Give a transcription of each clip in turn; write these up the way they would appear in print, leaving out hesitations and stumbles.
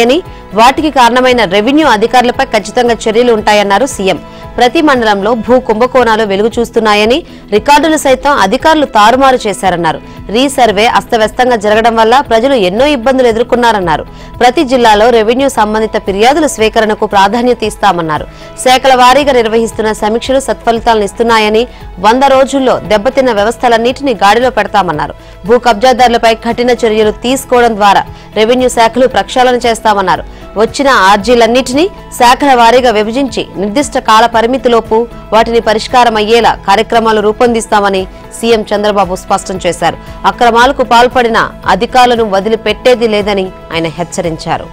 ఉన్నాయని వాటికి కారణమైన రెవెన్యూ అధికారులపై ఖచ్చితంగా చర్యలు ఉంటాయన్నారు సీఎం. ప్రతి మండలంలో భూ కుంభకోణాలు వెలుగు చూస్తున్నాయని, రికార్డులు సైతం అధికారులు తారుమారు చేశారన్నారు. రీసర్వే అస్తవ్యస్తంగా జరగడం వల్ల ప్రజలు ఎన్నో ఇబ్బందులు ఎదుర్కొన్నారన్నారు. ప్రతి జిల్లాలో రెవెన్యూ సంబంధిత ఫిర్యాదుల స్వీకరణకు ప్రాధాన్యత ఇస్తామన్నారు. శాఖల వారీగా నిర్వహిస్తున్న సమీక్షలు సత్ఫలితాలను ఇస్తున్నాయని, 100 రోజుల్లో దెబ్బతిన్న వ్యవస్థలన్నింటినీ గాడిలో పెడతామన్నారు. భూ కబ్జాదారులపై కఠిన చర్యలు తీసుకోవడం ద్వారా రెవెన్యూ శాఖలు ప్రక్షాళన చేస్తామన్నారు. వచ్చిన ఆర్జీలన్నింటినీ శాఖల వారీగా విభజించి నిర్దిష్ట కాల పరిమితిలోపు వాటిని పరిష్కారం అయ్యేలా కార్యక్రమాలు రూపొందిస్తామని సీఎం చంద్రబాబు స్పష్టం చేశారు. అక్రమాలకు పాల్పడిన అధికారులను వదిలిపెట్టేది లేదని ఆయన హెచ్చరించారు.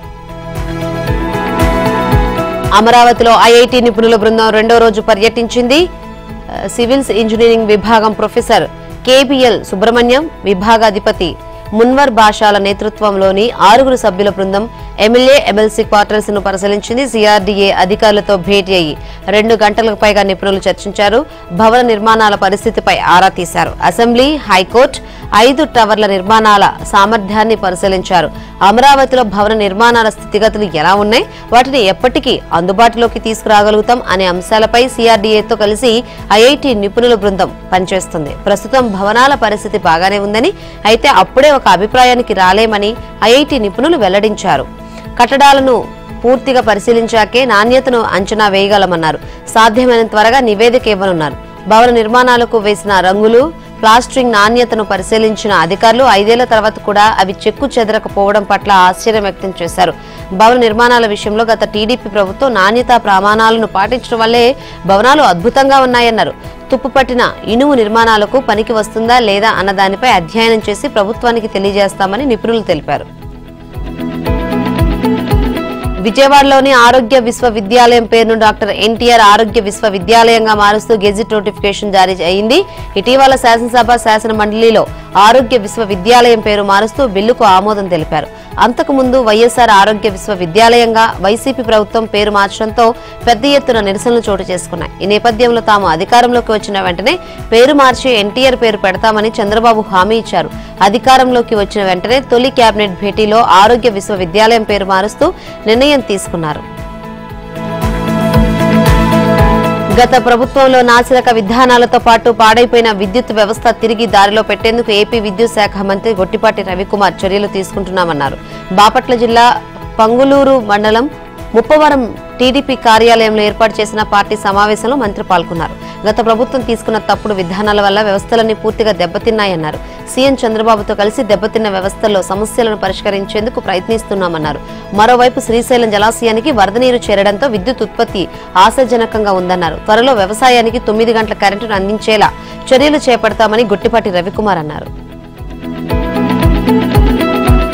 అమరావతిలో ఐఐటీ నిపుణుల బృందం 2వ రోజు పర్యటించింది. సివిల్స్ ఇంజనీరింగ్ విభాగం ప్రొఫెసర్ కేబిఎల్ సుబ్రహ్మణ్యం, విభాగాధిపతి మున్వర్ భాషాల నేతృత్వంలోని 6 సభ్యుల బృందం ఎమ్మెల్యే ఎమ్మెల్సీ క్వార్టర్స్ ను పరిశీలించింది. సిఆర్డీఏ అధికారులతో భేటీ అయ్యి 2 గంటలకు పైగా నిపుణులు చర్చించారు. భవన నిర్మాణాల పరిస్థితిపై ఆరా తీశారు. అసెంబ్లీ, హైకోర్టు 5 టవర్ల నిర్మాణాల సామర్థ్యాన్ని పరిశీలించారు. అమరావతిలో భవన నిర్మాణాల స్థితిగతులు ఎలా ఉన్నాయి, వాటిని ఎప్పటికీ అందుబాటులోకి తీసుకురాగలుగుతాం అనే అంశాలపై సిఆర్డీఏతో కలిసి ఐఐటీ నిపుణుల బృందం పనిచేస్తుంది. ప్రస్తుతం భవనాల పరిస్థితి బాగానే ఉందని, అయితే అప్పుడే ఒక అభిప్రాయానికి రాలేమని ఐఐటీ నిపుణులు వెల్లడించారు. కట్టడాలను పూర్తిగా పరిశీలించాకే నాణ్యతను అంచనా వేయగలమన్నారు. సాధ్యమైనంత త్వరగా నివేదిక ఇవ్వనున్నారు. భవన నిర్మాణాలకు వేసిన రంగులు, ప్లాస్టరింగ్ నాణ్యతను పరిశీలించిన అధికారులు 5 ఏళ్ల తర్వాత కూడా అవి చెక్కు చెదరకపోవడం పట్ల ఆశ్చర్యం వ్యక్తం చేశారు. భవన నిర్మాణాల విషయంలో గత టీడీపీ ప్రభుత్వం నాణ్యతా ప్రమాణాలను పాటించడం వల్లే భవనాలు అద్భుతంగా ఉన్నాయన్నారు. తుప్పుపట్టిన ఇనుము నిర్మాణాలకు పనికి వస్తుందా లేదా అన్న దానిపై అధ్యయనం చేసి ప్రభుత్వానికి తెలియజేస్తామని నిపుణులు తెలిపారు. విజయవాడలోని ఆరోగ్య విశ్వవిద్యాలయం పేరును డాక్టర్ ఎన్టీఆర్ ఆరోగ్య విశ్వవిద్యాలయంగా మారుస్తూ గెజిట్ నోటిఫికేషన్ జారీ అయింది. ఇటీవల శాసనసభ శాసన మండలిలో ఆరోగ్య విశ్వవిద్యాలయం పేరు మారుస్తూ బిల్లుకు ఆమోదం తెలిపారు. అంతకుముందు వైఎస్ఆర్ ఆరోగ్య విశ్వవిద్యాలయంగా వైసీపీ ప్రభుత్వం పేరు మార్చడంతో పెద్ద ఎత్తున నిరసనలు చోటు చేసుకున్నాయి. ఈ నేపథ్యంలో తాము అధికారంలోకి వచ్చిన వెంటనే పేరు మార్చి ఎన్టీఆర్ పేరు పెడతామని చంద్రబాబు హామీ ఇచ్చారు. అధికారంలోకి వచ్చిన వెంటనే తొలి కేబినెట్ భేటీలో ఆరోగ్య విశ్వవిద్యాలయం పేరు మారుస్తూ నిర్ణయం తీసుకున్నారు. గత ప్రభుత్వంలో నాసిరక విధానాలతో పాటు పాడైపోయిన విద్యుత్ వ్యవస్థ తిరిగి దారిలో పెట్టేందుకు ఏపీ విద్యుత్ శాఖ మంత్రి గొట్టిపాటి రవికుమార్ చర్యలు తీసుకుంటున్నామన్నారు. బాపట్ల జిల్లా పంగులూరు మండలం ముప్పవరం టీడీపీ కార్యాలయంలో ఏర్పాటు చేసిన పార్టీ సమావేశంలో మంత్రి పాల్గొన్నారు. గత ప్రభుత్వం తీసుకున్న తప్పుడు విధానాల వల్ల వ్యవస్థలన్నీ పూర్తిగా దెబ్బతిన్నాయన్నారు. సీఎం చంద్రబాబుతో కలిసి దెబ్బతిన్న వ్యవస్థల్లో సమస్యలను పరిష్కరించేందుకు ప్రయత్నిస్తున్నామన్నారు. మరోవైపు శ్రీశైలం జలాశయానికి వరద నీరు చేరడంతో విద్యుత్ ఉత్పత్తి ఆశాజనకంగా ఉందన్నారు. త్వరలో వ్యవసాయానికి 9 గంటల కరెంటును అందించేలా చర్యలు చేపడతామని గొట్టిపాటి రవికుమార్ అన్నారు.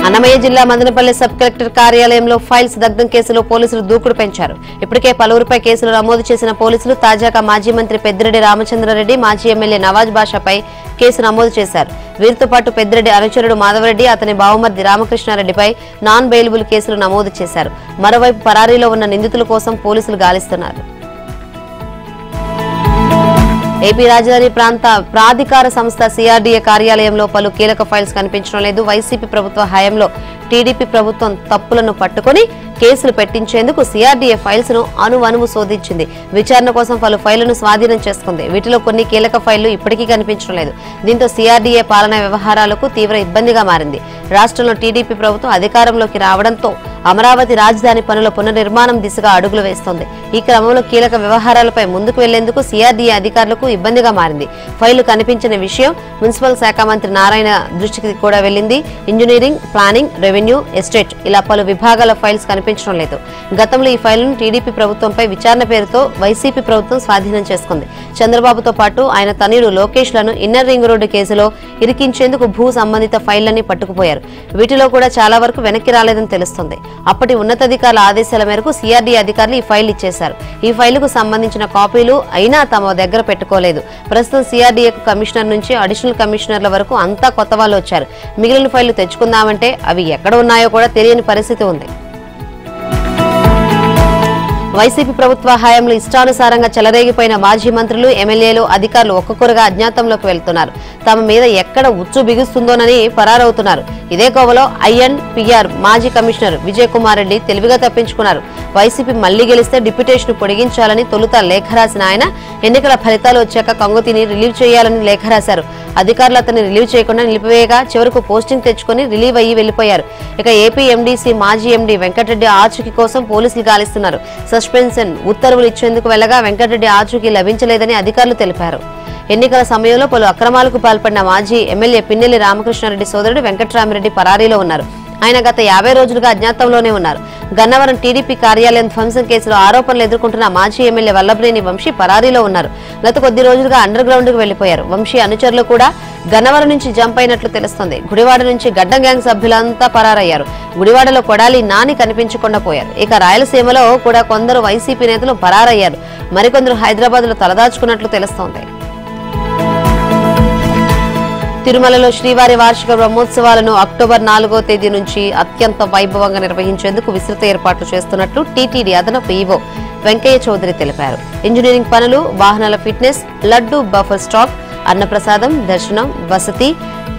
అన్నమయ్య జిల్లా మదనపల్లి సబ్ కలెక్టర్ కార్యాలయంలో ఫైల్స్ దగ్ధం కేసులో పోలీసులు దూకుడు పెంచారు. ఇప్పటికే పలువురిపై కేసులు నమోదు చేసిన పోలీసులు తాజాగా మాజీ మంత్రి పెద్దిరెడ్డి రామచంద్రారెడ్డి, మాజీ ఎమ్మెల్యే నవాజ్ బాషాపై కేసు నమోదు చేశారు. వీరితో పాటు పెద్దిరెడ్డి అనుచరుడు మాధవరెడ్డి, అతని బావమర్ది రామకృష్ణారెడ్డిపై నాన్ బెయిలబుల్ కేసులు నమోదు చేశారు. మరోవైపు పరారీలో ఉన్న నిందితుల కోసం పోలీసులు గాలిస్తున్నారు. ఏపీ రాజధాని ప్రాంత ప్రాధికార సంస్థ సిఆర్డీఏ కార్యాలయంలో పలు కీలక ఫైల్స్ కనిపించడం లేదు. వైసీపీ ప్రభుత్వ హయాంలో టీడీపీ ప్రభుత్వం తప్పులను పట్టుకుని కేసులు పెట్టించేందుకు సిఆర్డీఏ ఫైల్స్ ను అణువణువు శోధించింది. విచారణ కోసం పలు ఫైళ్లను స్వాధీనం చేసుకుంది. వీటిలో కొన్ని కీలక ఫైళ్లు ఇప్పటికీ కనిపించడం లేదు. దీంతో సిఆర్డీఏ పాలనా వ్యవహారాలకు తీవ్ర ఇబ్బందిగా మారింది. రాష్ట్రంలో టీడీపీ ప్రభుత్వం అధికారంలోకి రావడంతో అమరావతి రాజధాని పనుల పునర్నిర్మాణం దిశగా అడుగులు వేస్తోంది. ఈ క్రమంలో కీలక వ్యవహారాలపై ముందుకు వెళ్లేందుకు సిఆర్డీఏ అధికారులకు ఇబ్బందిగా మారింది. ఫైళ్లు కనిపించిన విషయం మున్సిపల్ శాఖ మంత్రి నారాయణ దృష్టికి కూడా వెళ్లింది. ఇంజనీరింగ్, ప్లానింగ్, రెవెన్యూ, ఎస్టేట్ ఇలా పలు విభాగాల ఫైల్స్ కనిపించడం లేదు. గతంలో ఈ ఫైళ్లను టీడీపీ ప్రభుత్వంపై విచారణ పేరుతో వైసీపీ ప్రభుత్వం స్వాధీనం చేసుకుంది. చంద్రబాబుతో పాటు ఆయన తనయుడు లోకేష్ లను ఇన్నర్ రింగ్ రోడ్డు కేసులో ఇరికించేందుకు భూ సంబంధిత ఫైళ్లన్నీ పట్టుకుపోయారు. వీటిలో కూడా చాలా వరకు వెనక్కి రాలేదని తెలుస్తోంది. అప్పటి ఉన్నతాధికారుల ఆదేశాల మేరకు సిఆర్డీఏ అధికారులు ఈ ఫైల్ ఇచ్చేశారు. ఈ ఫైలుకు సంబంధించిన కాపీలు అయినా తమ దగ్గర పెట్టుకోలేదు. ప్రస్తుతం సిఆర్డీఏకు కమిషనర్ నుంచి అడిషనల్ కమిషనర్ల వరకు అంతా కొత్త వాళ్ళు వచ్చారు. మిగిలిన ఫైళ్లు తెచ్చుకుందామంటే అవి ఎక్కడ ఉన్నాయో కూడా తెలియని పరిస్థితి ఉంది. వైసీపీ ప్రభుత్వ హయాంలో ఇష్టానుసారంగా చెలరేగిపోయిన మాజీ మంత్రులు, ఎమ్మెల్యేలు, అధికారులు ఒక్కొక్కరుగా అజ్ఞాతంలోకి వెళ్తున్నారు. తమ మీద ఎక్కడ ఉచ్చు బిగుస్తుందోనని పరారవుతున్నారు. ఇదే కోవలో ఐఎన్పిఆర్ మాజీ కమిషనర్ విజయ్ కుమార్ రెడ్డి తెలివిగా తప్పించుకున్నారు. వైసీపీ మళ్లీ గెలిస్తే డిప్యూటేషన్ పొడిగించాలని తొలుత లేఖ రాసిన ఆయన ఎన్నికల ఫలితాలు వచ్చాక కంగుతిని రిలీవ్ చేయాలని లేఖ రాశారు. అధికారులు అతన్ని రిలీవ్ చేయకుండా నిలిపివేయగా చివరకు పోస్టింగ్ తెచ్చుకుని రిలీవ్ అయ్యి వెళ్లిపోయారు. ఇక ఏపీ ఎండీసీ మాజీ ఎండీ వెంకటరెడ్డి ఆచూకీ కోసం పోలీసులు గాలిస్తున్నారు. సస్పెన్షన్ ఉత్తర్వులు ఇచ్చేందుకు వెళ్లగా వెంకటరెడ్డి ఆచూకీ లభించలేదని అధికారులు తెలిపారు. ఎన్నికల సమయంలో పలు అక్రమాలకు పాల్పడిన మాజీ ఎమ్మెల్యే పిన్నెల్లి రామకృష్ణారెడ్డి సోదరుడు వెంకట్రామిరెడ్డి పరారీలో ఉన్నారు. ఆయన గత 50 రోజులుగా అజ్ఞాతంలోనే ఉన్నారు. గన్నవరం టీడీపీ కార్యాలయం ధ్వంసం కేసులో ఆరోపణలు ఎదుర్కొంటున్న మాజీ ఎమ్మెల్యే వల్లభనేని వంశీ పరారీలో ఉన్నారు. గత కొద్ది రోజులుగా అండర్ గ్రౌండ్ కు వెళ్లిపోయారు. వంశీ అనుచరులు కూడా గన్నవరం నుంచి జంప్ అయినట్లు తెలుస్తోంది. గుడివాడ నుంచి గడ్డం గ్యాంగ్ సభ్యులంతా పరారయ్యారు. గుడివాడలో కొడాలి నాని కనిపించకుండా పోయారు. ఇక రాయలసీమలో కూడా కొందరు వైసీపీ నేతలు పరారయ్యారు. మరికొందరు హైదరాబాద్ లో తలదాచుకున్నట్లు తెలుస్తోంది. తిరుమలలో శ్రీవారి వార్షిక బ్రహ్మోత్సవాలను అక్టోబర్ 4వ తేదీ నుంచి అత్యంత వైభవంగా నిర్వహించేందుకు విస్తృత ఏర్పాట్లు చేస్తున్నట్లు టీటీడీ అదనపు ఈవో వెంకయ్య చౌదరి తెలిపారు. ఇంజనీరింగ్ పనులు, వాహనాల ఫిట్నెస్, లడ్డూ బఫర్ స్టాక్, అన్నప్రసాదం, దర్శనం, వసతి,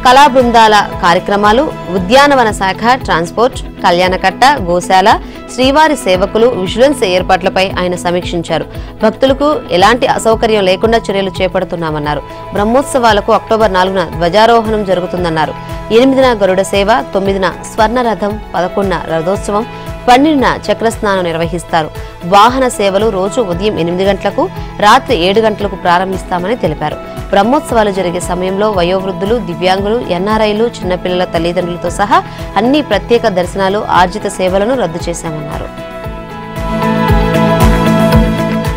కళా బృందాల కార్యక్రమాలు, ఉద్యానవన శాఖ, ట్రాన్స్పోర్ట్, కళ్యాణకట్ట, గోశాల, శ్రీవారి సేవకులు, విజిలెన్స్ ఏర్పాట్లపై ఆయన సమీక్షించారు. భక్తులకు ఎలాంటి అసౌకర్యం లేకుండా చర్యలు చేపడుతున్నామన్నారు. బ్రహ్మోత్సవాలకు అక్టోబర్ 4న ధ్వజారోహణం జరుగుతుందన్నారు. 8న గరుడ సేవ, 9న స్వర్ణరథం, 11న రథోత్సవం, 12న చక్రస్నానం నిర్వహిస్తారు. వాహన సేవలు రోజు ఉదయం 8 గంటలకు, రాత్రి 7 గంటలకు ప్రారంభిస్తామని తెలిపారు. బ్రహ్మోత్సవాలు జరిగే సమయంలో వయోవృద్ధులు, దివ్యాంగులు, ఎన్ఆర్ఐలు, చిన్నపిల్లల తల్లిదండ్రులతో సహా అన్ని ప్రత్యేక దర్శనాలు, ఆర్జిత సేవలను రద్దు చేశామన్నారు.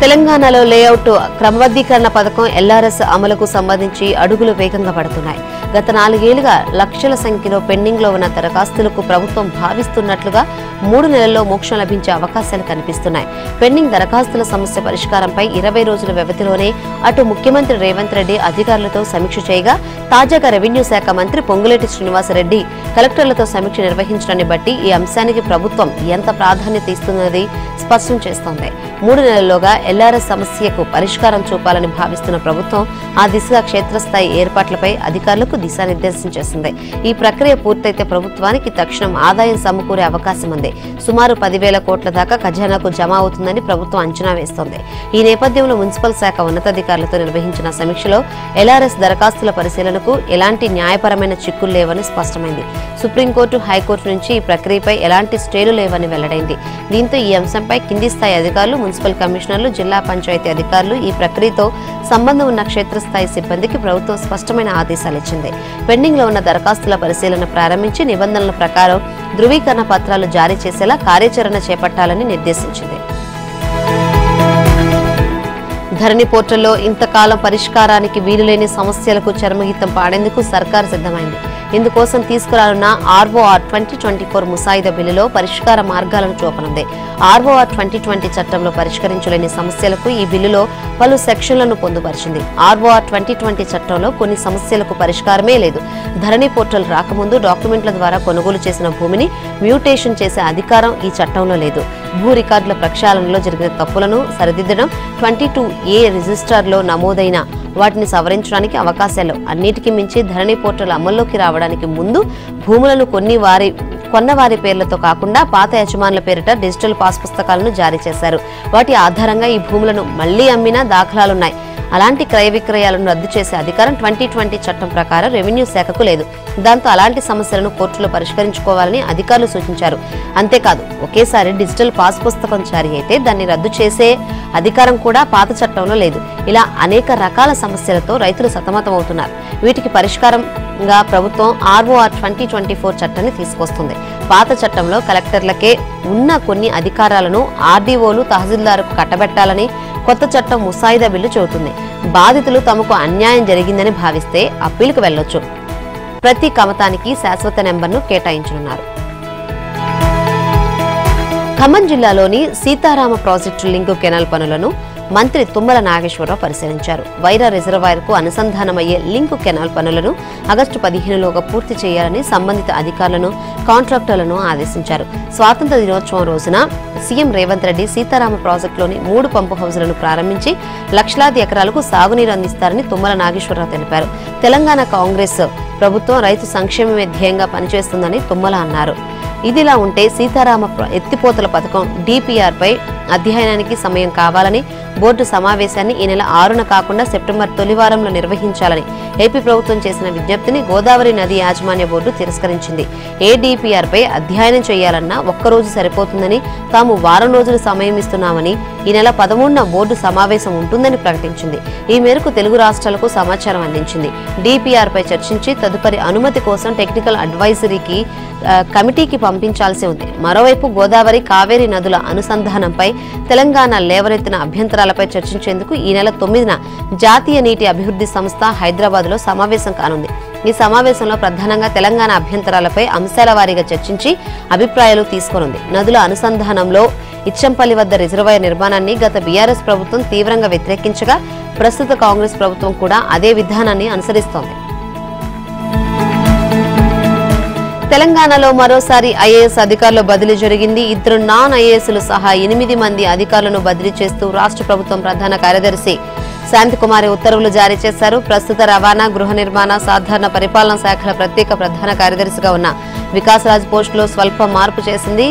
తెలంగాణలో లేఅవుట్ క్రమబద్దీకరణ పథకం ఎల్ఆర్ఎస్ అమలుకు సంబంధించి అడుగులు వేగంగా పడుతున్నాయి. గత 4 ఏళ్లుగా లక్షల సంఖ్యలో పెండింగ్ లో ఉన్న దరఖాస్తులకు ప్రభుత్వం భావిస్తున్నట్లుగా 3 నెలల్లో మోక్షం లభించే అవకాశాలు కనిపిస్తున్నాయి. పెండింగ్ దరఖాస్తుల సమస్య పరిష్కారంపై 20 రోజుల వ్యవధిలోనే అటు ముఖ్యమంత్రి రేవంత్ రెడ్డి అధికారులతో సమీక్ష చేయగా, తాజాగా రెవెన్యూ శాఖ మంత్రి పొంగులేటి శ్రీనివాసరెడ్డి కలెక్టర్లతో సమీక్ష నిర్వహించడాన్ని బట్టి ఈ అంశానికి ప్రభుత్వం ఎంత ప్రాధాన్యత ఇస్తున్నది స్పష్టం చేస్తోంది. 3 నెలల్లోగా ఎల్ఆర్ఎస్ సమస్యకు పరిష్కారం చూపాలని భావిస్తున్న ప్రభుత్వం ఆ దిశగా క్షేత్రస్థాయి ఏర్పాట్లపై అధికారులకు దిశానిర్దేశం చేసింది. ఈ ప్రక్రియ పూర్తయితే ప్రభుత్వానికి తక్షణం ఆదాయం సమకూరే అవకాశం ఉంది. సుమారు 10,000 కోట్ల దాకా ఖజానాకు జమ అవుతుందని ప్రభుత్వం అంచనా వేస్తోంది. ఈ నేపథ్యంలో మున్సిపల్ శాఖ ఉన్నతాధికారులతో నిర్వహించిన సమీక్షలో ఎల్ఆర్ఎస్ దరఖాస్తుల పరిశీలనకు ఎలాంటి న్యాయపరమైన చిక్కులు లేవని స్పష్టమైంది. సుప్రీంకోర్టు, హైకోర్టు నుంచి ఈ ప్రక్రియపై ఎలాంటి స్టేలు లేవని వెల్లడైంది. దీంతో ఈ అంశంపై కింది స్థాయి అధికారులు, మున్సిపల్ కమిషనర్లు, జిల్లా పంచాయతీ అధికారులు, ఈ ప్రక్రియతో సంబంధం ఉన్న క్షేత్రస్థాయి సిబ్బందికి ప్రభుత్వం స్పష్టమైన ఆదేశాలు ఇచ్చింది. పెండింగ్ లో ఉన్న దరఖాస్తుల పరిశీలన ప్రారంభించి నిబంధనల ప్రకారం ధృవీకరణ పత్రాలు జారీ చేసేలా కార్యాచరణ చేపట్టాలని నిర్దేశించింది. ధరణి పోర్టల్లో ఇంతకాలం పరిష్కారానికి వీలులేని సమస్యలకు చర్మగీతం పాడేందుకు సర్కారు సిద్ధమైంది. ఇందుకోసం తీసుకురానున్న ఆర్ఓఆర్ 2024 ముసాయిదా బిల్లులో పరిష్కార మార్గాలను చూపనుంది. ఆర్ఓఆర్ 2020 చట్టంలో పరిష్కరించలేని సమస్యలకు ఈ బిల్లులో పలు సెక్షన్లను పొందుపరిచింది. ఆర్ఓఆర్ 2020 చట్టంలో కొన్ని సమస్యలకు పరిష్కారమే లేదు. ధరణి పోర్టల్ రాకముందు డాక్యుమెంట్ల ద్వారా కొనుగోలు చేసిన భూమిని మ్యూటేషన్ చేసే అధికారం ఈ చట్టంలో లేదు. భూ రికార్డుల ప్రక్షాళనలో జరిగిన తప్పులను సరిదిద్దడం, 22A రిజిస్టర్లో నమోదైన వాటిని సవరించడానికి అవకాశాలు, అన్నిటికీ మించి ధరణి పోర్టల్ అమల్లోకి రావడానికి ముందు భూములను కొన్నవారి పేర్లతో కాకుండా పాత యజమానుల పేరిట డిజిటల్ పాస్ పుస్తకాలను జారీ చేశారు. వాటి ఆధారంగా ఈ భూములను మళ్లీ అమ్మిన దాఖలాలున్నాయి. అలాంటి క్రయ విక్రయాలను రద్దు చేసే అధికారం 2020 చట్టం ప్రకారం రెవెన్యూ శాఖకు లేదు. దాంతో అలాంటి సమస్యలను కోర్టులో పరిష్కరించుకోవాలని అధికారులు సూచించారు. అంతేకాదు, ఒకేసారి డిజిటల్ పాస్ పుస్తకం జారీ అయితే దాన్ని రద్దు చేసే అధికారం కూడా పాత చట్టంలో లేదు. ఇలా అనేక రకాల సమస్యలతో రైతులు సతమతమవుతున్నారు. వీటికి పరిష్కారంగా ప్రభుత్వం ఆర్ఓఆర్ 2024 చట్టాన్ని తీసుకొస్తుంది. పాత చట్టంలో కలెక్టర్లకే ఉన్న కొన్ని అధికారాలను ఆర్డీఓలు, తహసీల్దార్కు కట్టబెట్టాలని కొత్త చట్టం ముసాయిదా బిల్లు చెబుతుంది. బాధితులు తమకు అన్యాయం జరిగిందని భావిస్తే అప్పీలుకు వెళ్లొచ్చు. ప్రతి కమతానికి శాశ్వత నెంబర్ను కేటాయించనున్నారు. ఖమ్మం జిల్లాలోని సీతారామ ప్రాజెక్టు లింకు కెనాల్ పనులను మంత్రి తుమ్మల నాగేశ్వరరావు పరిశీలించారు. వైరా రిజర్వాయర్ కు అనుసంధానమయ్యే లింకు కెనాల్ పనులను ఆగస్టు 15లోగా పూర్తి చేయాలని సంబంధిత అధికారులను, కాంట్రాక్టర్లను ఆదేశించారు. స్వాతంత్ర దినోత్సవం రోజున సీఎం రేవంత్ రెడ్డి సీతారామ ప్రాజెక్టులోని 3 పంపు హౌజులను ప్రారంభించి లక్షలాది ఎకరాలకు సాగునీరు అందిస్తారని తుమ్మల నాగేశ్వరరావు తెలిపారు. తెలంగాణ కాంగ్రెస్ ప్రభుత్వం రైతు సంక్షేమమే ధ్యేయంగా పనిచేస్తుందని తుమ్మల అన్నారు. ఇదిలా ఉంటే సీతారామ ఎత్తిపోతల పథకం DPR పై అధ్యయనానికి సమయం కావాలని, బోర్డు సమావేశాన్ని ఈ నెల 6న కాకుండా సెప్టెంబర్ తొలి వారంలో నిర్వహించాలని ఏపీ ప్రభుత్వం చేసిన విజ్ఞప్తిని గోదావరి నది యాజమాన్య బోర్డు తిరస్కరించింది. ఏ DPR పై అధ్యయనం చేయాలన్నా ఒక్కరోజు సరిపోతుందని, తాము వారం రోజులు సమయం ఇస్తున్నామని, ఈ నెల 13న బోర్డు సమావేశం ఉంటుందని ప్రకటించింది. ఈ మేరకు తెలుగు రాష్ట్రాలకు సమాచారం అందించింది. DPR పై చర్చించి తదుపరి అనుమతి కోసం టెక్నికల్ అడ్వైజరీకి కమిటీకి పంపించాల్సి ఉంది. మరోవైపు గోదావరి, కావేరీ నదుల అనుసంధానంపై తెలంగాణ లేవనెత్తిన అభ్యంతరాలపై చర్చించేందుకు ఈ నెల 9న జాతీయ నీటి అభివృద్ధి సంస్థ హైదరాబాద్ లో సమావేశం కానుంది. ఈ సమావేశంలో ప్రధానంగా తెలంగాణ అభ్యంతరాలపై అంశాల వారీగా చర్చించి అభిప్రాయాలు తీసుకోనుంది. నదుల అనుసంధానంలో ఇచ్చంపల్లి వద్ద రిజర్వాయర్ నిర్మాణాన్ని గత బీఆర్ఎస్ ప్రభుత్వం తీవ్రంగా వ్యతిరేకించగా ప్రస్తుత కాంగ్రెస్ ప్రభుత్వం కూడా అదే విధానాన్ని అనుసరిస్తోంది. తెలంగాణలో మరోసారి ఐఏఎస్ అధికారుల బదిలీ జరిగింది. 2 నాన్ ఐఏఎస్లు సహా 8 మంది అధికారులను బదిలీ చేస్తూ రాష్ట్ర ప్రభుత్వం ప్రధాన కార్యదర్శి శాంతికుమారి ఉత్తర్వులు జారీ చేశారు. ప్రస్తుత రవాణా, గృహ నిర్మాణ, సాధారణ పరిపాలనా శాఖల ప్రత్యేక ప్రధాన కార్యదర్శిగా ఉన్న వికాస్ రాజ్ పోస్టులో స్వల్ప మార్పు చేసింది.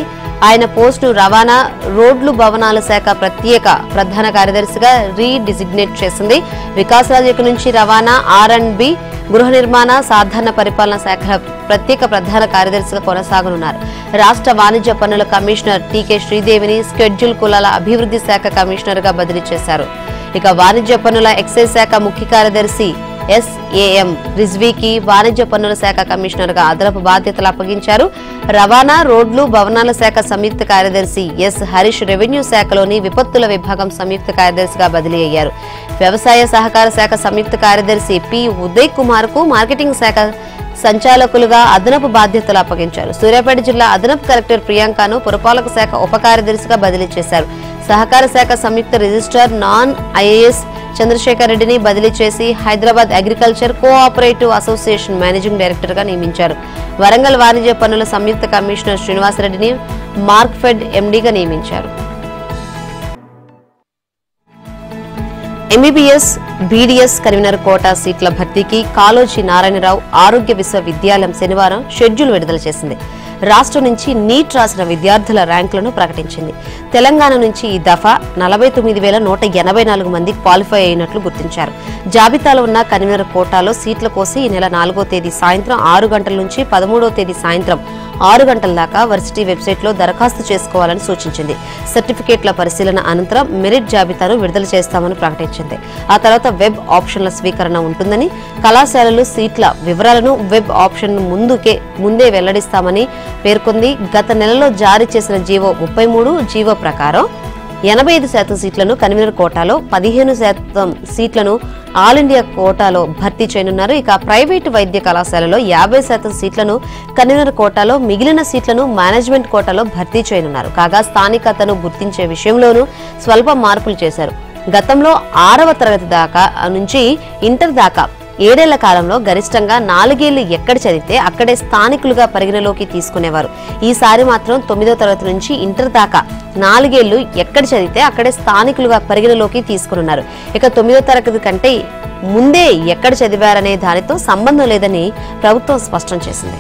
ఆయన పోస్టు రవాణా, రోడ్లు, భవనాల శాఖ ప్రత్యేక ప్రధాన కార్యదర్శిగా రీడిజిగ్నేట్ చేసింది. వికాస్ రాజ్ ఇక నుంచి రవాణా, R&B, గృహ నిర్మాణ, సాధారణ పరిపాలనా శాఖల ప్రత్యేక ప్రధాన కార్యదర్శిగా కొనసాగనున్నారు. రాష్ట్ర వాణిజ్య పన్నుల కమిషనర్ టీకే శ్రీదేవిని స్కెడ్యూల్ కులాల అభివృద్ధి శాఖ కమిషనర్ గా బదిలీ చేశారు. ఇక వాణిజ్య పన్నుల ఎక్సైజ్ శాఖ ముఖ్య కార్యదర్శి SAM రిజ్వీకి వాణిజ్య పన్నుల శాఖ కమిషనర్ గా అదనపు బాధ్యతలు అప్పగించారు. రవాణా, రోడ్లు, భవనాల శాఖ సంయుక్త కార్యదర్శి S హరీష్ రెవెన్యూ శాఖలోని విపత్తుల విభాగం సంయుక్త కార్యదర్శిగా బదిలీ అయ్యారు. వ్యవసాయ సహకార శాఖ సంయుక్త కార్యదర్శి P ఉదయ్ కుమార్ కు మార్కెటింగ్ శాఖ సంచాలకులుగా అదనపు బాధ్యతలు అప్పగించారు. సూర్యాపేట జిల్లా అదనపు కలెక్టర్ ప్రియాంకను పురపాలక శాఖ ఉప కార్యదర్శిగా బదిలీ చేశారు. సహకార శాఖ సంయుక్త రిజిస్ట్రార్ నాన్ ఐఏఎస్ చంద్రశేఖర్ రెడ్డిని బదిలీ చేసి Hyderabad agriculture cooperative association managing director గా నియమించారు. వరంగల్ వాణిజ్య పన్నుల సంయుక్త కమిషనర్ శ్రీనివాసరెడ్డిని మార్క్ఫెడ్ MDగా నియమించారు. MBBS, BDS కన్వీనర్ కోటా సీట్ల భర్తీకి కాళోజీ నారాయణరావు ఆరోగ్య విశ్వవిద్యాలయం శనివారం షెడ్యూల్ విడుదల చేసింది. రాష్ట్రం నుంచి నీట్ రాసిన విద్యార్థుల ర్యాంకులను ప్రకటించింది. తెలంగాణ నుంచి ఈ దఫా 49,184 మంది క్వాలిఫై అయినట్లు గుర్తించారు. జాబితాలో ఉన్న కన్వీనర్ కోటాలో సీట్ల కోసం ఈ నెల 4వ తేదీ సాయంత్రం 6 గంటల నుంచి 13వ తేదీ సాయంత్రం 6 గంటల దాకా వర్సిటీ వెబ్సైట్లో దరఖాస్తు చేసుకోవాలని సూచించింది. సర్టిఫికేట్ల పరిశీలన అనంతరం మెరిట్ జాబితాను విడుదల చేస్తామని ప్రకటించింది. ఆ తర్వాత వెబ్ ఆప్షన్ల స్వీకరణ ఉంటుందని, కళాశాలలు సీట్ల వివరాలను వెబ్ ఆప్షన్ ముందే వెల్లడిస్తామని పేర్కొంది. గత నెలలో జారీ చేసిన జీవో 33 జీవో ప్రకారం 85% సీట్లను కన్వీనర్ కోటాలో, 15% సీట్లను ఆల్ ఇండియా కోటాలో భర్తీ చేయనున్నారు. ఇక ప్రైవేటు వైద్య కళాశాలలో 50% సీట్లను కన్వీనర్ కోటాలో, మిగిలిన సీట్లను మేనేజ్మెంట్ కోటాలో భర్తీ చేయనున్నారు. కాగా స్థానికతను గుర్తించే విషయంలోనూ స్వల్ప మార్పులు చేశారు. గతంలో 6వ తరగతి దాకా నుంచి ఇంటర్ దాకా 7 ఏళ్ల కాలంలో గరిష్టంగా 4 ఏళ్లు ఎక్కడ చదివితే అక్కడే స్థానికులుగా పరిగణలోకి తీసుకునేవారు. ఈసారి మాత్రం 9వ తరగతి నుంచి ఇంటర్ దాకా 4 ఏళ్లు ఎక్కడ చదివితే అక్కడే స్థానికులుగా పరిగణలోకి తీసుకున్నారు. ఇక 9వ తరగతి కంటే ముందే ఎక్కడ చదివారనే దానితో సంబంధం లేదని ప్రభుత్వం స్పష్టం చేసింది.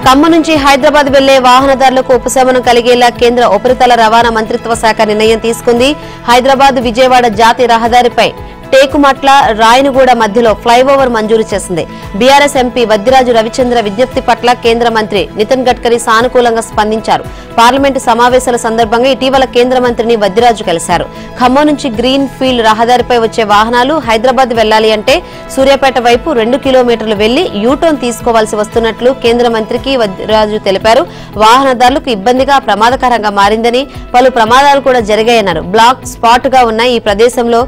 ఖమ్మం నుంచి హైదరాబాద్ వెళ్లే వాహనదారులకు ఉపశమనం కలిగేలా కేంద్ర ఉపరితల రవాణా మంత్రిత్వ శాఖ నిర్ణయం తీసుకుంది. హైదరాబాద్ విజయవాడ జాతీయ రహదారిపై టేకుమట్ల, రాయనగూడ మధ్యలో ఫ్లైఓవర్ మంజూరు చేసింది. బీఆర్ఎస్ ఎంపీ వద్దిరాజు రవిచంద్ర విజ్ఞప్తి పట్ల కేంద్ర మంత్రి నితిన్ గడ్కరీ సానుకూలంగా స్పందించారు. పార్లమెంటు సమావేశాల సందర్భంగా ఇటీవల కేంద్ర మంత్రిని వద్దిరాజు కలిశారు. ఖమ్మం నుంచి గ్రీన్ ఫీల్డ్ రహదారిపై వచ్చే వాహనాలు హైదరాబాద్ వెళ్లాలి అంటే సూర్యాపేట వైపు 2 కిలోమీటర్లు వెళ్లి యూటర్న్ తీసుకోవాల్సి వస్తున్నట్లు కేంద్ర మంత్రికి వద్దిరాజు తెలిపారు. వాహనదారులకు ఇబ్బందిగా, ప్రమాదకరంగా మారిందని, పలు ప్రమాదాలు కూడా జరిగాయన్నారు. బ్లాక్ స్పాట్ గా ఉన్న ఈ ప్రదేశంలో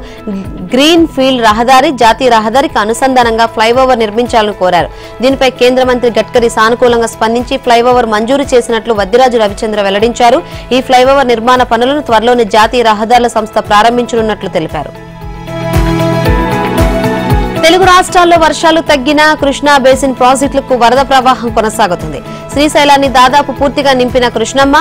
గ్రీన్ గ్రీన్ ఫీల్డ్ రహదారి, జాతీయ రహదారికి అనుసంధానంగా ఫ్లైఓవర్ నిర్మించాలని కోరారు. దీనిపై కేంద్ర మంత్రి గడ్కరీ సానుకూలంగా స్పందించి ఫ్లైఓవర్ మంజూరు చేసినట్లు వద్దిరాజు రవిచంద్ర వెల్లడించారు. ఈ ఫ్లైఓవర్ నిర్మాణ పనులను త్వరలోనే జాతీయ రహదారుల సంస్థ ప్రారంభించనున్నట్లు తెలిపారు. తెలుగు రాష్ట్రాల్లో వర్షాలు తగ్గినా కృష్ణా బేసిన్ ప్రాజెక్టులకు వరద ప్రవాహం కొనసాగుతుంది. శ్రీశైలాన్ని దాదాపు పూర్తిగా నింపిన కృష్ణమ్మ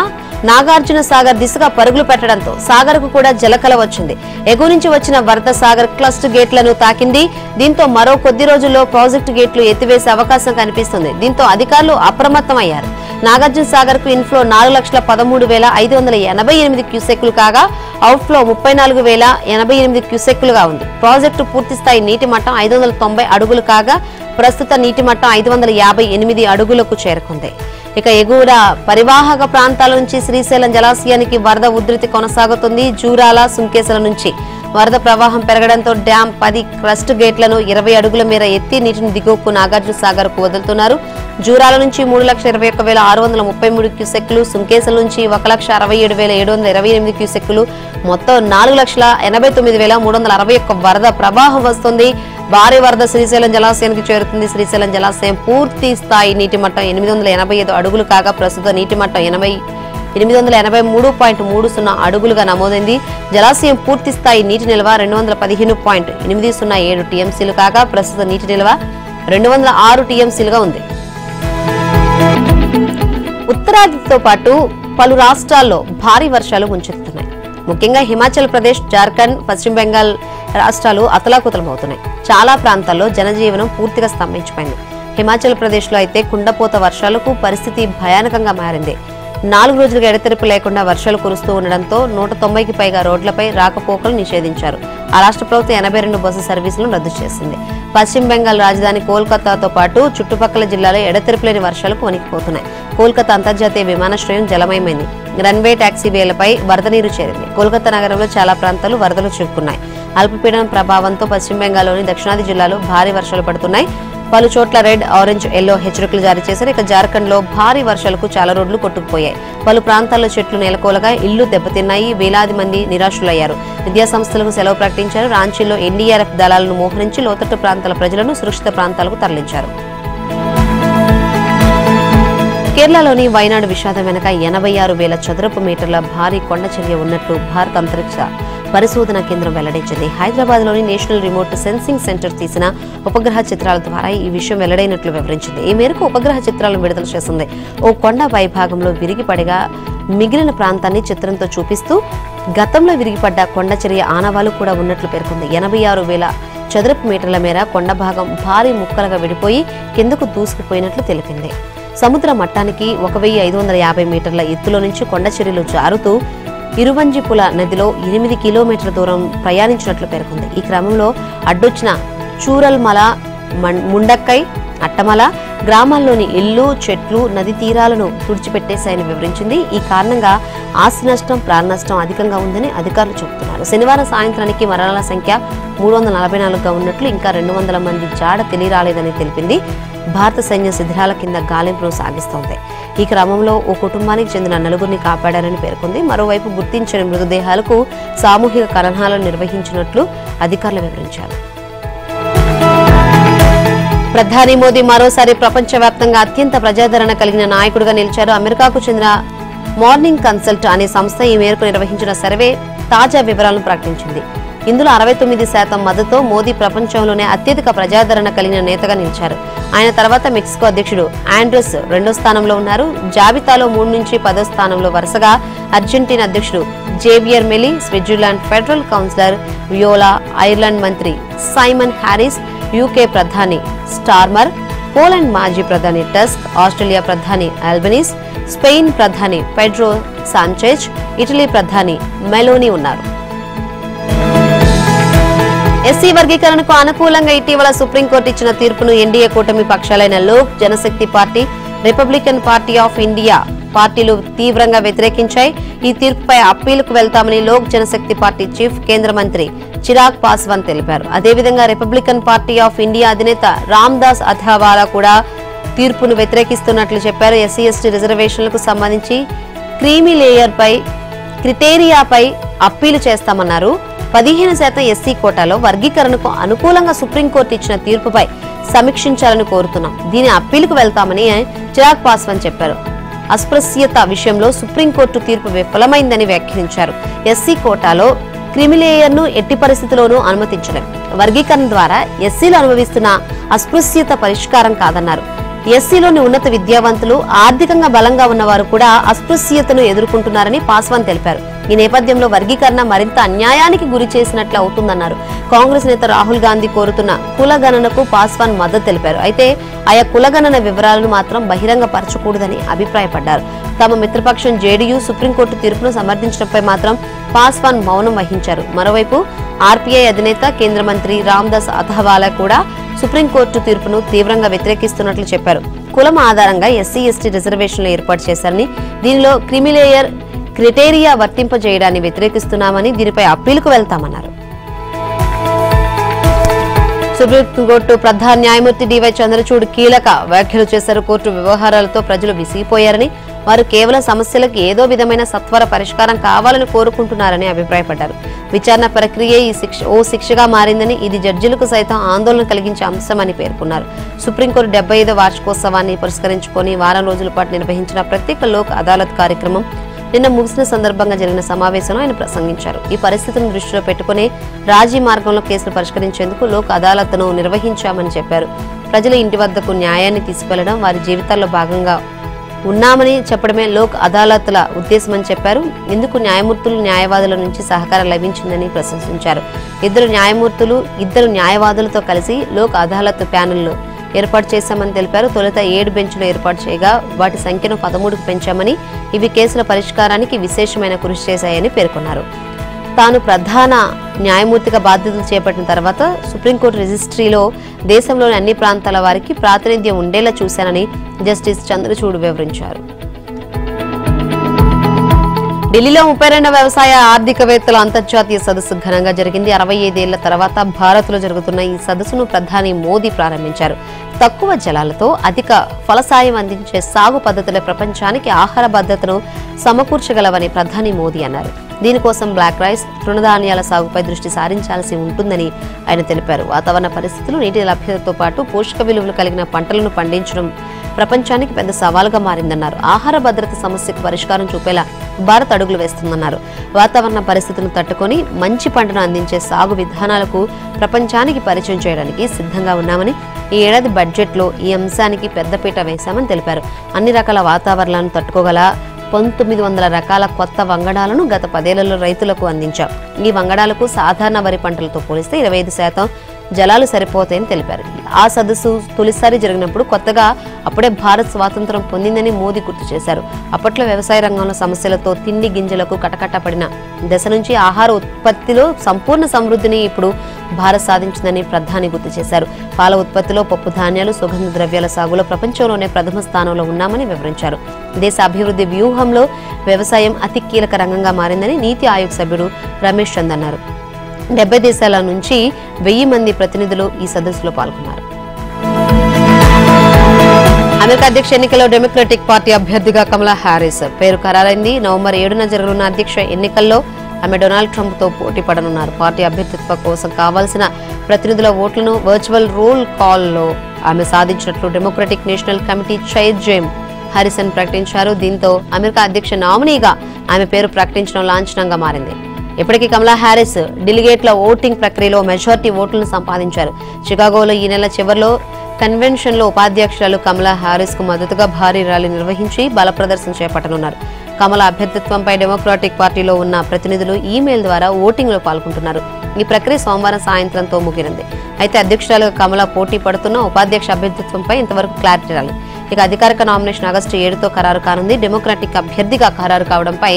నాగార్జున సాగర్ దిశగా పరుగులు పెట్టడంతో సాగర్ కు కూడా జలకల వచ్చింది. ఎగువ నుంచి వచ్చిన వరద సాగర్ క్లస్ట్ గేట్లను తాకింది. దీంతో మరో కొద్ది రోజుల్లో ప్రాజెక్టు గేట్లు ఎత్తివేసే అవకాశం కనిపిస్తుంది. దీంతో అధికారులు అప్రమత్తమయ్యారు. నాగార్జున సాగర్ కు ఇన్ఫ్లో 4,13,588 క్యూసెక్కులు కాగా అవుట్ఫ్లో 34,088 క్యూసెక్కులుగా ఉంది. ప్రాజెక్టు పూర్తిస్థాయి నీటి మట్టం 590 అడుగులు కాగా ప్రస్తుత నీటి మట్టం 558 అడుగులకు చేరుకుంది. ఇక ఎగువ పరివాహక ప్రాంతాల నుంచి శ్రీశైలం జలాశయానికి వరద ఉధృతి కొనసాగుతుంది. జూరాల, సుంకేసల నుంచి వరద ప్రవాహం పెరగడంతో డ్యాం 10 క్రస్ట్ గేట్లను 20 అడుగుల మేర ఎత్తి నీటిని దిగువకు నాగార్జున సాగర్ కు వదులుతున్నారు. జూరాల నుంచి 3,21,633 క్యూసెక్కులు, సుంకేసల నుంచి 1,67,728 క్యూసెక్కులు, మొత్తం 4,89,361 వరద ప్రవాహం వస్తుంది. భారీ వరద శ్రీశైలం జలాశయానికి చేరుతుంది. శ్రీశైలం జలాశయం పూర్తి స్థాయి నీటి మట్టం 885 అడుగులు కాగా ప్రస్తుత నీటి మట్టం 883.30 అడుగులుగా నమోదైంది. జలాశయం పూర్తి స్థాయి నీటి నిల్వ 215.807 టీఎంసీలు కాగా ప్రస్తుత నీటి నిల్వ 206 టీఎంసీలుగా ఉంది. ఉత్తరాదితో పాటు పలు రాష్ట్రాల్లో భారీ వర్షాలు ముంచెత్తుతున్నాయి. ముఖ్యంగా హిమాచల్ ప్రదేశ్, జార్ఖండ్, పశ్చిమ బెంగాల్ రాష్ట్రాలు అతలాకుతలమవుతున్నాయి. చాలా ప్రాంతాల్లో జనజీవనం పూర్తిగా స్తంభించిపోయింది. హిమాచల్ ప్రదేశ్ లో అయితే కుండపోత వర్షాలకు పరిస్థితి భయానకంగా మారింది. 4 రోజులుగా ఎడతెరిపి లేకుండా వర్షాలు కురుస్తూ ఉండడంతో 190కి పైగా రోడ్లపై రాకపోకలు నిషేధించారు. ఆ రాష్ట్ర ప్రభుత్వం 82 బస్సు సర్వీసులను రద్దు చేసింది. పశ్చిమ బెంగాల్ రాజధాని కోల్కతాతో పాటు చుట్టుపక్కల జిల్లాలో ఎడతెరిపి లేని వర్షాలకు వణికిపోతున్నాయి. కోల్కతా అంతర్జాతీయ విమానాశ్రయం జలమయమైంది. రన్వే టాక్సీవేలపై వరద నీరు చేరింది. కోల్కతా నగరంలో చాలా ప్రాంతాలు వరదలు చిక్కుకున్నాయి. అల్పపీడనం ప్రభావంతో పశ్చిమ బెంగాల్లోని దక్షిణాది జిల్లాలో భారీ వర్షాలు పడుతున్నాయి. పలు చోట్ల రెడ్, ఆరెంజ్, ఎల్లో హెచ్చరికలు జారీ చేశారు. ఇక జార్ఖండ్ లో భారీ వర్షాలకు చాలా రోడ్లు కొట్టుకుపోయాయి. పలు ప్రాంతాల్లో చెట్లు నేలకోలగా ఇళ్లు దెబ్బతిన్నాయి. వేలాది మంది నిరాశులయ్యారు. విద్యాసంస్థలకు సెలవు ప్రకటించారు. రాంచీలో ఎన్డీఆర్ఎఫ్ దళాలను మోహరించి లోతట్టు ప్రాంతాల ప్రజలను సురక్షిత ప్రాంతాలకు తరలించారు. కేరళలోని వైనాడు విషాదం వెనక 86,000 చదరపు మీటర్ల భారీ కొండ చర్య ఉన్నట్లు భారత అంతరిక్ష పరిశోధన కేంద్రం వెల్లడించింది. హైదరాబాద్ లోని నేషనల్ రిమోట్ సెన్సింగ్ సెంటర్ తీసిన ఉపగ్రహ చిత్రాల ద్వారా ఈ విషయం వెల్లడైనట్లు వివరించింది. ఈ మేరకు ఉపగ్రహ చిత్రాలను విడుదల చేసింది. ఓ కొండ పైభాగంలో విరిగిపడిగా మిగిలిన ప్రాంతాన్ని చిత్రంతో చూపిస్తూ గతంలో విరిగిపడ్డ కొండ చర్య ఆనవాలు కూడా ఉన్నట్లు పేర్కొంది. 86,000 చదరపు మీటర్ల మేర కొండ భాగం భారీ ముక్కలుగా విడిపోయి కిందకు దూసుకుపోయినట్లు తెలిపింది. సముద్ర మట్టానికి 1,550 మీటర్ల ఎత్తులో నుంచి కొండ చర్యలు జారుతూ ఇరువంజిపుల నదిలో 8 కిలోమీటర్ల దూరం ప్రయాణించినట్లు పేర్కొంది. ఈ క్రమంలో అడ్డొచ్చిన చూరల్మల, ముండక్కై, అట్టమల గ్రామాల్లోని ఇళ్లు, చెట్లు, నది తీరాలను తుడిచిపెట్టేశాయని వివరించింది. ఈ కారణంగా ఆస్తి నష్టం, ప్రాణ నష్టం అధికంగా ఉందని అధికారులు చెబుతున్నారు. శనివారం సాయంత్రానికి మరణాల సంఖ్య 344గా ఉన్నట్లు, ఇంకా 200 మంది జాడ తెలియరాలేదని తెలిపింది. భారత సైన్యం శిథిరాల కింద గాలింపును సాగిస్తోంది. ఈ క్రమంలో ఓ కుటుంబానికి చెందిన 4గురిని కాపాడారని పేర్కొంది. మరోవైపు గుర్తించని మృతదేహాలకు సామూహిక ఖననాలను నిర్వహించినట్లు అధికారులు వివరించారు. ప్రధాని మోదీ మరోసారి ప్రపంచవ్యాప్తంగా అత్యంత ప్రజాదరణ కలిగిన నాయకుడిగా నిలిచారు. అమెరికాకు చెందిన మార్నింగ్ కన్సల్ట్ అనే సంస్థ ఈ మేరకు నిర్వహించిన సర్వే తాజా వివరాలను ప్రకటించింది. ఇందులో 69% మద్దతుతో మోదీ ప్రపంచంలోనే అత్యధిక ప్రజాదరణ కలిగిన నేతగా నిలిచారు. ఆయన తర్వాత మెక్సికో అధ్యక్షుడు ఆండ్రెస్ 2వ స్థానంలో ఉన్నారు. జాబితాలో 3 నుంచి 10వ స్థానంలో వరుసగా అర్జెంటీనా అధ్యక్షుడు Javier Milei, Switzerland federal councillor Viola, Ireland మంత్రి సైమన్ హ్యారిస్, యూకే ప్రధాని స్టార్మర్, పోలాండ్ మాజీ ప్రధాని టస్క్, ఆస్ట్రేలియా ప్రధాని ఆల్బనీస్, స్పెయిన్ ప్రధాని పెడ్రో సాంచెజ్, ఇటలీ ప్రధాని మెలోనీ ఉన్నారు. ఎస్సీ వర్గీకరణకు అనుకూలంగా ఇటీవల సుప్రీంకోర్టు ఇచ్చిన తీర్పును ఎన్డీఏ కూటమి పక్షాలైన Lok Janshakti party, republican party of India పార్టీలు తీవ్రంగా వ్యతిరేకించాయి. ఈ తీర్పుపై అప్పీలుకు వెళ్తామని లోక్ జనశక్తి పార్టీ చీఫ్ కేంద్ర మంత్రి చిరాగ్ పాస్వాన్ తెలిపారు. అదేవిధంగా రిపబ్లికన్ పార్టీ ఆఫ్ ఇండియా అధినేత రామ్దాస్ అథవాలా కూడా తీర్పును వ్యతిరేకిస్తున్నట్లు చెప్పారు. ఎస్సీ ఎస్టీ రిజర్వేషన్లకు సంబంధించి క్రీమీ లేయర్ పై క్రిటేరియాపై అప్పీలు చేస్తామన్నారు. 15% ఎస్సీ కోటాలో వర్గీకరణకు అనుకూలంగా సుప్రీంకోర్టు ఇచ్చిన తీర్పుపై సమీక్షించాలని కోరుతున్నాం. దీని అప్పీలుకు వెళ్తామని చిరాగ్ పాస్వాన్ చెప్పారు. అస్పృశ్యత విషయంలో సుప్రీంకోర్టు తీర్పు విఫలమైందని వ్యాఖ్యానించారు. ఎస్సీ కోటాలో క్రిమిలేయర్ను ఎట్టి పరిస్థితుల్లోనూ అనుమతించలేం. వర్గీకరణ ద్వారా ఎస్సీలు అనుభవిస్తున్న అస్పృశ్యత పరిష్కారం కాదన్నారు. ఎస్సీలోని ఉన్నత విద్యావంతులు, ఆర్థికంగా బలంగా ఉన్నవారు కూడా అస్పృశ్యతను ఎదుర్కొంటున్నారని పాస్వాన్ తెలిపారు. ఈ నేపథ్యంలో వర్గీకరణ మరింత అన్యాయానికి గురి చేసినట్లు అవుతుందన్నారు. కాంగ్రెస్ నేత రాహుల్ గాంధీ కోరుతున్న కులగణనకు పాస్వాన్ మద్దతు తెలిపారు. అయితే ఆయా కులగణన వివరాలను మాత్రం బహిరంగ పరచకూడదని అభిప్రాయపడ్డారు. తమ మిత్రపక్షం జేడీయూ సుప్రీంకోర్టు తీర్పును సమర్థించడంపై మాత్రం పాస్వాన్ మౌనం వహించారు. మరోవైపు ఆర్పీఐ అధినేత కేంద్ర మంత్రి రామ్దాస్ అథవాలా కూడా సుప్రీంకోర్టు తీర్పును తీవ్రంగా వ్యతిరేకిస్తున్నట్లు చెప్పారు. కులం ఆధారంగా ఎస్సీ ఎస్టీ రిజర్వేషన్లు ఏర్పాటు చేశారని, దీనిలో క్రిమిలేయర్ క్రైటీరియా వర్తింపజేయడాన్ని వ్యతిరేకిస్తున్నామని, దీనిపై అప్పీలుకు వెళ్తామన్నారు. సుప్రీంకోర్టు ప్రధాన న్యాయమూర్తి డివై చంద్రచూడ్ కీలక వ్యాఖ్యలు చేశారు. కోర్టు వ్యవహారాలతో ప్రజలు విసిగిపోయారని, వారు కేవలం సమస్యలకు ఏదో విధమైన సత్వర పరిష్కారం కావాలని కోరుకుంటున్నారని అభిప్రాయపడ్డారు. విచారణ ప్రక్రియ ఓ శిక్షగా మారిందని, ఇది జడ్జిలకు సైతం ఆందోళన కలిగించే అంశమని పేర్కొన్నారు. సుప్రీంకోర్టు 75వ వార్షికోత్సవాన్ని పురస్కరించుకొని వారం రోజుల పాటు నిర్వహించిన ప్రత్యేక లోక్ అదాలత్ కార్యక్రమం నిన్న ముగిసిన సందర్భంగా జరిగిన సమావేశంలో ఆయన ప్రసంగించారు. ఈ పరిస్థితిని దృష్టిలో పెట్టుకుని రాజీ మార్గంలో కేసులు పరిష్కరించేందుకు లోక్ అదాలత్ను నిర్వహించామని చెప్పారు. ప్రజల ఇంటి వద్దకు న్యాయాన్ని తీసుకెళ్లడం వారి జీవితాల్లో భాగంగా ఉన్నామని చెప్పడమే లోక్ అదాలత్ల ఉద్దేశమని చెప్పారు. ఇందుకు న్యాయమూర్తులు, న్యాయవాదుల నుంచి సహకారం లభించిందని ప్రశంసించారు. ఇద్దరు న్యాయవాదులతో కలిసి లోక్ అదాలత్ ప్యానెల్ ఏర్పాటు చేశామని తెలిపారు. తొలుత 7 బెంచ్లు ఏర్పాటు చేయగా వాటి సంఖ్యను 13కు పెంచామని, ఇవి కేసుల పరిష్కారానికి విశేషమైన కృషి చేశాయని పేర్కొన్నారు. తాను ప్రధాన న్యాయమూర్తిగా బాధ్యతలు చేపట్టిన తర్వాత సుప్రీంకోర్టు రిజిస్ట్రీలో దేశంలోని అన్ని ప్రాంతాల వారికి ప్రాతినిధ్యం ఉండేలా చూశానని జస్టిస్ చంద్రచూడ్ వివరించారు. ఢిల్లీలో 32వ వ్యవసాయ ఆర్థికవేత్తల అంతర్జాతీయ సదస్సు ఘనంగా జరిగింది. 65 ఏళ్ల తర్వాత భారత్లో జరుగుతున్న ఈ సదస్సును ప్రధాని మోదీ ప్రారంభించారు. తక్కువ జలాలతో అధిక ఫలసాయం అందించే సాగు పద్ధతుల ప్రపంచానికి ఆహార భద్రతను సమకూర్చగలవని ప్రధాని మోదీ అన్నారు. దీనికోసం బ్లాక్ రైస్, తృణధాన్యాల సాగుపై దృష్టి సారించాల్సి ఉంటుందని ఆయన తెలిపారు. వాతావరణ పరిస్థితులు, నీటి లభ్యతతో పాటు పోషక విలువలు కలిగిన పంటలను పండించడం ప్రపంచానికి పెద్ద సవాలుగా మారిందన్నారు. ఆహార భద్రత సమస్యకు పరిష్కారం చూపేలా భారత్ అడుగులు వేస్తుందన్నారు. వాతావరణ పరిస్థితులను తట్టుకొని మంచి పంటను అందించే సాగు విధానాలకు ప్రపంచానికి పరిచయం చేయడానికి సిద్ధంగా ఉన్నామని, ఈ ఏడాది బడ్జెట్లో ఈ అంశానికి పెద్దపీట వేశామని తెలిపారు. అన్ని రకాల వాతావరణాలను తట్టుకోగల 1900 రకాల కొత్త వంగడాలను గత 10 ఏళ్లలో రైతులకు అందించాం. ఈ వంగడాలకు సాధారణ వరి పంటలతో పోలిస్తే 25% జలాలు సరిపోతాయని తెలిపారు. ఆ సదస్సు తొలిసారి జరిగినప్పుడు కొత్తగా అప్పుడే భారత్ స్వాతంత్రం పొందిందని మోదీ గుర్తు చేశారు. అప్పట్లో వ్యవసాయ రంగంలో సమస్యలతో తిండి గింజలకు కటకట్టపడిన దశ నుంచి ఆహార ఉత్పత్తిలో సంపూర్ణ సమృద్ధిని ఇప్పుడు భారత్ సాధించిందని ప్రధాని గుర్తు చేశారు. పాల ఉత్పత్తిలో, పప్పు ధాన్యాలు, సుగంధ ద్రవ్యాల సాగులో ప్రపంచంలోనే ప్రథమ స్థానంలో ఉన్నామని వివరించారు. దేశ అభివృద్ధి వ్యూహంలో వ్యవసాయం అతి కీలక రంగంగా మారిందని నీతి ఆయోగ్ సభ్యుడు రమేష్ చంద్ అన్నారు. 70 దేశాల నుంచి 1000 మంది ప్రతినిధులు ఈ సదస్సులో పాల్గొన్నారు. అమెరికా అధ్యక్ష ఎన్నికల్లో డెమోక్రటిక్ పార్టీ అభ్యర్థిగా కమలా హ్యారిస్ పేరు ఖరారైంది. నవంబర్ 7న జరగనున్న అధ్యక్ష ఎన్నికల్లో ఆమె డొనాల్డ్ ట్రంప్ తో పోటీ పడనున్నారు. పార్టీ అభ్యర్థిత్వం కోసం కావాల్సిన ప్రతినిధుల ఓట్లను వర్చువల్ రోల్ కాల్ లో ఆమె సాధించినట్లు democratic national committee chair జేమ్ Harrison ప్రకటించారు. దీంతో అమెరికా అధ్యక్ష నామినీగా ఆమె పేరు ప్రకటించడం లాంఛనంగా మారింది. ఇప్పటికీ కమలా హ్యారిస్ డెలిగేట్ల ఓటింగ్ ప్రక్రియలో మెజార్టీ ఓట్లను సంపాదించారు. చికాగోలో ఈ నెల చివరిలో కన్వెన్షన్ లో ఉపాధ్యక్షురాలు కమలా హ్యారిస్ కు మద్దతుగా భారీ ర్యాలీ నిర్వహించి బల ప్రదర్శన చేపట్టనున్నారు. కమలా అభ్యర్థిత్వంపై డెమోక్రాటిక్ పార్టీలో ఉన్న ప్రతినిధులు ఈమెయిల్ ద్వారా ఓటింగ్ లో పాల్గొంటున్నారు. ఈ ప్రక్రియ సోమవారం సాయంత్రంతో ముగిరింది. అయితే అధ్యక్షురాలుగా కమలా పోటీ పడుతున్న ఉపాధ్యక్ష అభ్యర్థిత్వంపై ఇంతవరకు క్లారిటీ రాలేదు. ఇక అధికారిక నామినేషన్ ఆగస్టు 7తో ఖరారు కానుంది. డెమోక్రాటిక్ అభ్యర్థిగా ఖరారు కావడంపై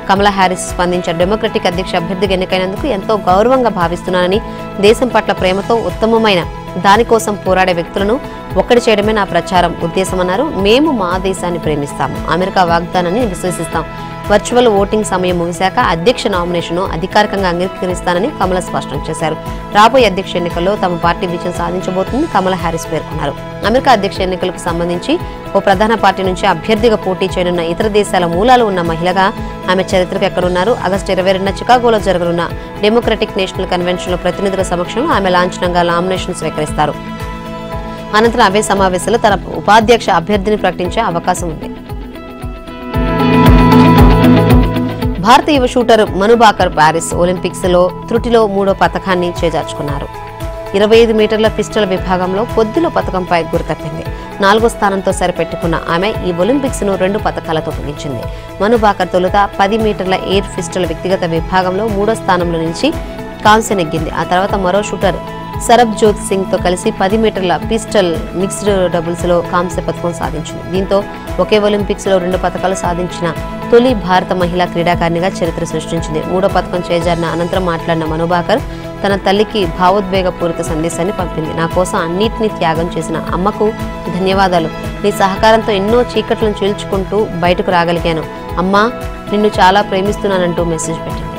కమలా హ్యారిస్ స్పందించారు. డెమోక్రటిక్ అధ్యక్ష అభ్యర్థిగా ఎన్నికైనందుకు ఎంతో గౌరవంగా భావిస్తున్నానని, దేశం పట్ల ప్రేమతో ఉత్తమమైన దానికోసం పోరాడే వ్యక్తులను ఒక్కటి చేయడమే నా ప్రచారం ఉద్దేశమన్నారు. మేము మా దేశాన్ని ప్రేమిస్తాము, అమెరికా వాగ్దానాన్ని విశ్వసిస్తాం, వర్చువల్ ఓటింగ్ సమయం ముగిశాక అధ్యక్ష నామినేషన్ను అధికారికంగా అంగీకరిస్తానని కమల స్పష్టం చేశారు. రాబోయే అధ్యక్ష ఎన్నికల్లో తమ పార్టీ విజయం సాధించబోతుంది కమలా హ్యారిస్ పేర్కొన్నారు. అమెరికా అధ్యక్ష ఎన్నికలకు సంబంధించి ఓ ప్రధాన పార్టీ నుంచి అభ్యర్థిగా పోటీ చేయనున్న ఇతర దేశాల మూలాలు ఉన్న మహిళగా ఆమె చరిత్రకు ఎక్కడున్నారు. ఆగస్టు 22న చికాగోలో జరగనున్న డెమోక్రటిక్ నేషనల్ కన్వెన్షన్లో ప్రతినిధుల సమక్షంలో ఆమె లాంఛనంగా నామినేషన్ స్వీకరిస్తారు. అనంతరం అవే సమావేశంలో తన ఉపాధ్యక్ష అభ్యర్థిని ప్రకటించే అవకాశం ఉంది. భారత యువ షూటర్ మను భాకర్ ప్యారిస్ ఒలింపిక్స్ లో త్రుటిలో 3వ పతకాన్ని చేజార్చుకున్నారు. 25 మీటర్ల పిస్టల్ విభాగంలో కొద్దిలో పతకంపై గురితప్పింది. 4వ స్థానంతో సరిపెట్టుకున్న ఆమె ఈ ఒలింపిక్స్ ను 2 పతకాలతో ముగించింది. మను భాకర్ తొలుత 10 మీటర్ల ఎయిర్ పిస్టల్ వ్యక్తిగత విభాగంలో 3వ స్థానంలో నిలిచి కాంస్య నెగ్గింది. ఆ తర్వాత మరో షూటర్ సరబ్జోత్ సింగ్ తో కలిసి 10 మీటర్ల పిస్టల్ మిక్స్డ్ డబుల్స్ లో కాంస్య పతకం సాధించింది. దీంతో ఒకే ఒలింపిక్స్ లో 2 పతకాలు సాధించిన తొలి భారత మహిళా క్రీడాకారిణిగా చరిత్ర సృష్టించింది. 3వ పతకం చేజారిన అనంతరం మాట్లాడిన మను భాకర్ తన తల్లికి భావోద్వేగపూరిత సందేశాన్ని పంపింది. నా కోసం అన్నిటినీ త్యాగం చేసిన అమ్మకు ధన్యవాదాలు. నీ సహకారంతో ఎన్నో చీకట్లను చీల్చుకుంటూ బయటకు రాగలిగాను. అమ్మా, నిన్ను చాలా ప్రేమిస్తున్నానంటూ మెసేజ్ పెట్టింది.